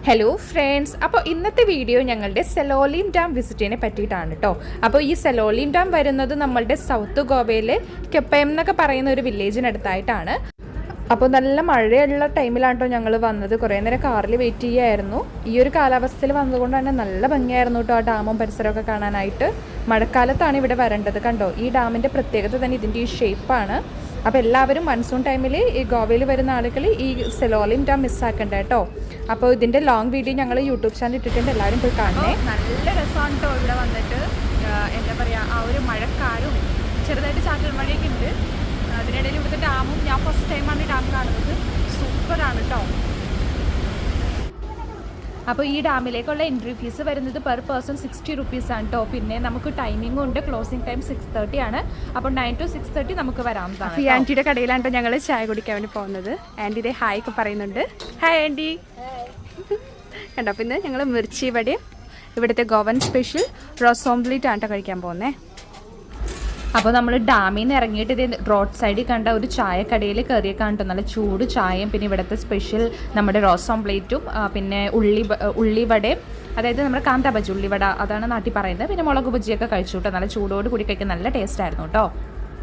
Hello friends, അപ്പോൾ ഇന്നത്തെ video ഞങ്ങളുടെ സെലോലിം ഡാം വിസിറ്റിനെ പറ്റിയിട്ടാണ് കേട്ടോ. അപ്പോൾ ഈ സെലോലിം ഡാം വരുന്നത് നമ്മളുടെ സൗത്ത് ഗോവയിലെ കെപ്പയം എന്നൊക്കെ പറയുന്ന ഒരു വില്ലേജിനടുത്തായിട്ടാണ്. അപ്പോൾ നല്ല മഴയുള്ള ടൈമിലാണ് കേട്ടോ ഞങ്ങൾ വന്നത്. കുറേ നേരം കാറിൽ വെയിറ്റ് ചെയ്യായിരുന്നു. ഈ ഒരു കാലാവസ്ഥയിൽ വന്നതുകൊണ്ട് തന്നെ നല്ല ഭംഗിയായിരുന്നു കേട്ടോ ആ ഡാമും പരിസരമൊക്കെ കാണാനായിട്ട്. മഴക്കാലത്താണ് ഇവിടെ വരേണ്ടത്. കണ്ടോ, ഈ ഡാമിൻ്റെ പ്രത്യേകത തന്നെ ഇതിൻ്റെ ഈ ഷേപ്പാണ്. അപ്പോൾ എല്ലാവരും മൺസൂൺ ടൈമിൽ ഈ ഗോവയിൽ വരുന്ന ആളുകൾ ഈ സെലോലിം ഡാം മിസ്സാക്കണ്ട കേട്ടോ. അപ്പോൾ ഇതിൻ്റെ ലോങ് വീഡിയോ ഞങ്ങൾ യൂട്യൂബ് ചാനൽ ഇട്ടിട്ടുണ്ട്, എല്ലാവരും പോയി കാണണേ. നല്ല രസമാണ് കേട്ടോ ഇവിടെ വന്നിട്ട്. എന്താ പറയുക, ആ ഒരു മഴക്കാരും ചെറുതായിട്ട് ചാറ്റൽ മഴയൊക്കെ ഉണ്ട്. അതിനിടയിൽ ഇവിടുത്തെ ഡാമും, ഞാൻ ഫസ്റ്റ് ടൈമാണ് ഈ ഡാം കാണുന്നത്. സൂപ്പറാണ് കേട്ടോ. അപ്പോൾ ഈ ഡാമിലേക്കുള്ള എൻട്രി ഫീസ് വരുന്നത് പെർ പേഴ്സൺ 60 റുപ്പീസാണ് കേട്ടോ. പിന്നെ നമുക്ക് ടൈമിംഗും ഉണ്ട്. ക്ലോസിംഗ് ടൈം 6:30 ആണ്. അപ്പോൾ 9 to 6:30 നമുക്ക് വരാവുന്നതാണ്. ഈ ആൻറ്റിയുടെ കടയിലാണ് കേട്ടോ ഞങ്ങൾ ചായ കുടിക്കാൻ വേണ്ടി പോകുന്നത്. ആൻറ്റി ഇതേ ഹായ് ഒക്കെ പറയുന്നുണ്ട്. Hi aunty. കണ്ടോ, പിന്നെ ഞങ്ങൾ മിർച്ചി വടയും ഇവിടുത്തെ ഗോവൻ സ്പെഷ്യൽ റോസ് ഓംപ്ലേറ്റ് ആണ് കേട്ടോ കഴിക്കാൻ പോകുന്നത്. അപ്പോൾ നമ്മൾ ഡാമിൽ നിന്ന് ഇറങ്ങിയിട്ട് ഇത് റോഡ് സൈഡിൽ കണ്ട ഒരു ചായക്കടയിൽ കയറിയേക്കാണ് കേട്ടോ. നല്ല ചൂട് ചായയും പിന്നെ ഇവിടുത്തെ സ്പെഷ്യൽ നമ്മുടെ റോസ് ഓംപ്ലേറ്റും പിന്നെ ഉള്ളിവടയും, അതായത് നമ്മുടെ കാന്ത ബജി ഉള്ളിവട, അതാണ് നാട്ടിൽ പറയുന്നത്. പിന്നെ മുളക് ബജിയൊക്കെ കഴിച്ചു കേട്ടോ. നല്ല ചൂടോട് കൂടി കഴിക്കാൻ നല്ല ടേസ്റ്റ് ആയിരുന്നു കേട്ടോ.